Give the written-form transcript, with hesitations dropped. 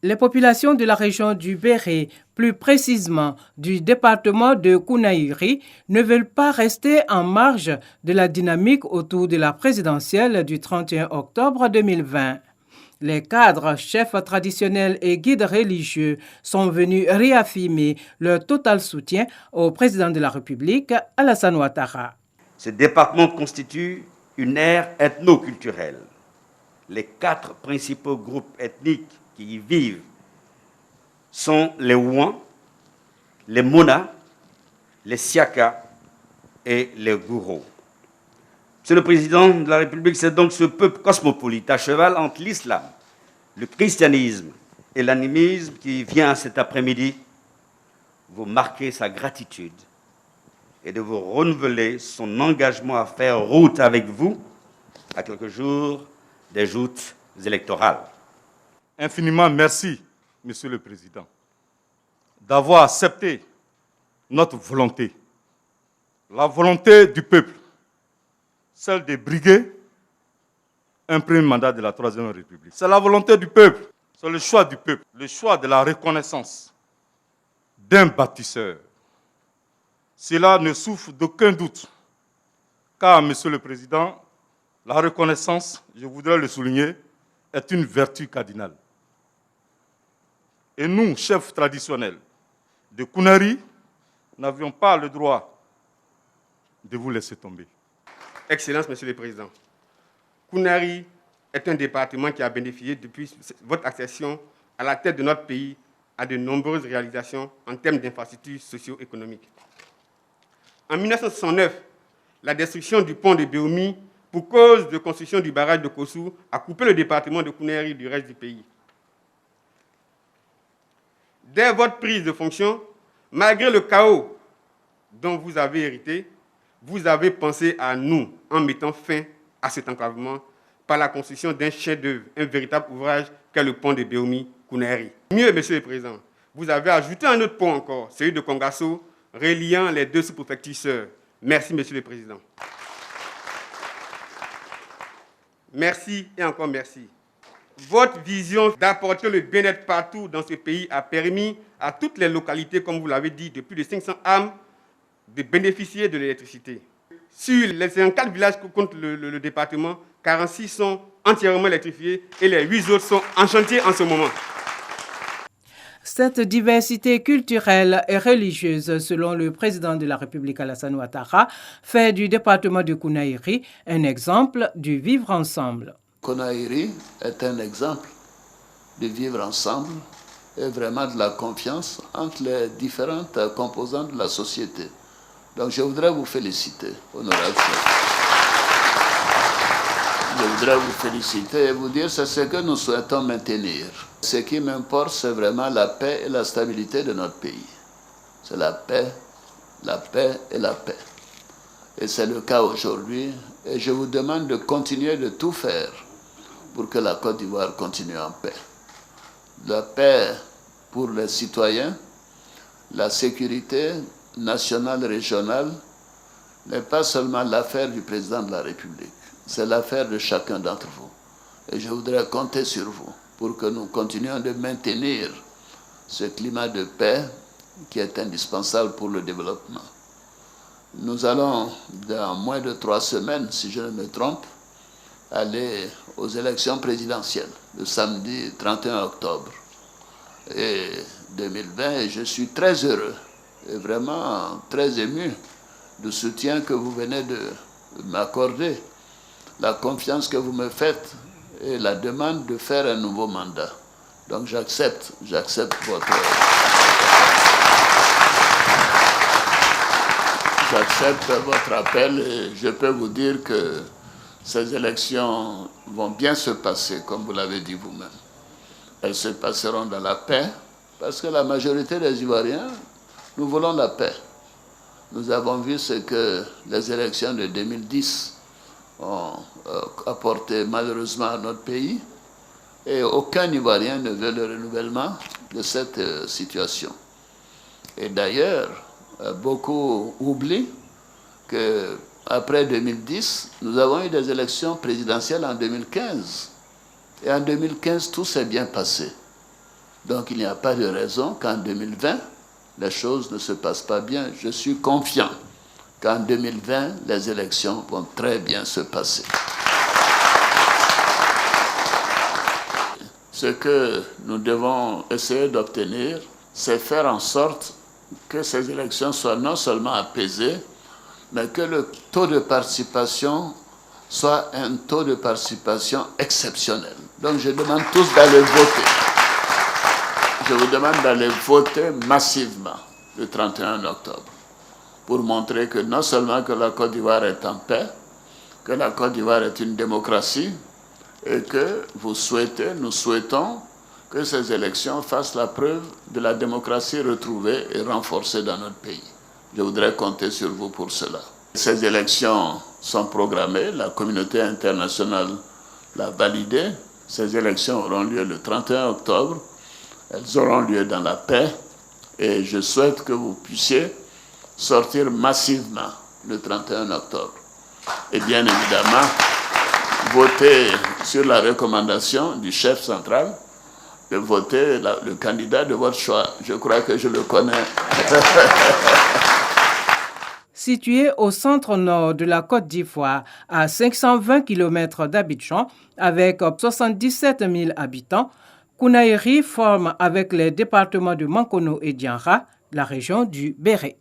Les populations de la région du Béré, plus précisément du département de Kounaïri, ne veulent pas rester en marge de la dynamique autour de la présidentielle du 31 octobre 2020. Les cadres, chefs traditionnels et guides religieux sont venus réaffirmer leur total soutien au président de la République, Alassane Ouattara. Ce département constitue une aire ethno-culturelle. Les 4 principaux groupes ethniques qui y vivent sont les Ouan, les Mona, les Siaka et les Gouro. Monsieur le Président de la République, c'est donc ce peuple cosmopolite à cheval entre l'islam, le christianisme et l'animisme qui vient cet après-midi vous marquer sa gratitude et de vous renouveler son engagement à faire route avec vous à quelques jours des joutes électorales. Infiniment merci, Monsieur le Président, d'avoir accepté notre volonté, la volonté du peuple, celle de briguer un premier mandat de la Troisième République. C'est la volonté du peuple, c'est le choix du peuple, le choix de la reconnaissance d'un bâtisseur. Cela ne souffre d'aucun doute, car, Monsieur le Président, la reconnaissance, je voudrais le souligner, est une vertu cardinale. Et nous, chefs traditionnels de Kounari, n'avions pas le droit de vous laisser tomber. Excellence, Monsieur le Président, Kounari est un département qui a bénéficié depuis votre accession à la tête de notre pays à de nombreuses réalisations en termes d'infrastructures socio-économiques. En 1969, la destruction du pont de Béoumi pour cause de construction du barrage de Kossou a coupé le département de Kounari du reste du pays. Dès votre prise de fonction, malgré le chaos dont vous avez hérité, vous avez pensé à nous en mettant fin à cet enclavement par la construction d'un chef-d'œuvre, un véritable ouvrage qu'est le pont de Béoumi-Kounari. Mieux, Monsieur le Président, vous avez ajouté un autre pont encore, celui de Kongasso, reliant les 2 sous-préfectures sœurs. Merci, Monsieur le Président. Merci et encore merci. Votre vision d'apporter le bien-être partout dans ce pays a permis à toutes les localités, comme vous l'avez dit, de plus de 500 âmes, de bénéficier de l'électricité. Sur les 54 villages que compte le département, 46 sont entièrement électrifiés et les 8 autres sont en chantier en ce moment. Cette diversité culturelle et religieuse, selon le président de la République Alassane Ouattara, fait du département de Kounaïri un exemple du vivre ensemble. Kounaïri est un exemple de vivre ensemble et vraiment de la confiance entre les différentes composantes de la société. Donc je voudrais vous féliciter, honorable chef. Je voudrais vous féliciter et vous dire c'est ce que nous souhaitons maintenir. Ce qui m'importe, c'est vraiment la paix et la stabilité de notre pays. C'est la paix et la paix. Et c'est le cas aujourd'hui. Et je vous demande de continuer de tout faire pour que la Côte d'Ivoire continue en paix. La paix pour les citoyens, la sécurité nationale, régionale, n'est pas seulement l'affaire du président de la République. C'est l'affaire de chacun d'entre vous. Et je voudrais compter sur vous pour que nous continuions de maintenir ce climat de paix qui est indispensable pour le développement. Nous allons, dans moins de 3 semaines, si je ne me trompe, aller aux élections présidentielles, le samedi 31 octobre et 2020. Et je suis très heureux et vraiment très ému du soutien que vous venez de m'accorder, la confiance que vous me faites et la demande de faire un nouveau mandat. Donc j'accepte votre appel et je peux vous dire que ces élections vont bien se passer, comme vous l'avez dit vous-même. Elles se passeront dans la paix, parce que la majorité des Ivoiriens, nous voulons la paix. Nous avons vu ce que les élections de 2010 ont apporté malheureusement à notre pays, et aucun Ivoirien ne veut le renouvellement de cette situation. Et d'ailleurs, beaucoup oublient qu'après 2010, nous avons eu des élections présidentielles en 2015. Et en 2015, tout s'est bien passé. Donc il n'y a pas de raison qu'en 2020, les choses ne se passent pas bien. Je suis confiant qu'en 2020, les élections vont très bien se passer. Ce que nous devons essayer d'obtenir, c'est faire en sorte que ces élections soient non seulement apaisées, mais que le taux de participation soit un taux de participation exceptionnel. Donc je demande tous d'aller voter. Je vous demande d'aller voter massivement le 31 octobre pour montrer que non seulement que la Côte d'Ivoire est en paix, que la Côte d'Ivoire est une démocratie et que nous souhaitons que ces élections fassent la preuve de la démocratie retrouvée et renforcée dans notre pays. Je voudrais compter sur vous pour cela. Ces élections sont programmées, la communauté internationale l'a validé. Ces élections auront lieu le 31 octobre. Elles auront lieu dans la paix et je souhaite que vous puissiez sortir massivement le 31 octobre. Et bien évidemment, voter sur la recommandation du chef central de voter le candidat de votre choix. Je crois que je le connais. Situé au centre-nord de la Côte d'Ivoire, à 520 km d'Abidjan, avec 77 000 habitants, Kounaïri forme avec les départements de Mankono et Dianra la région du Béret.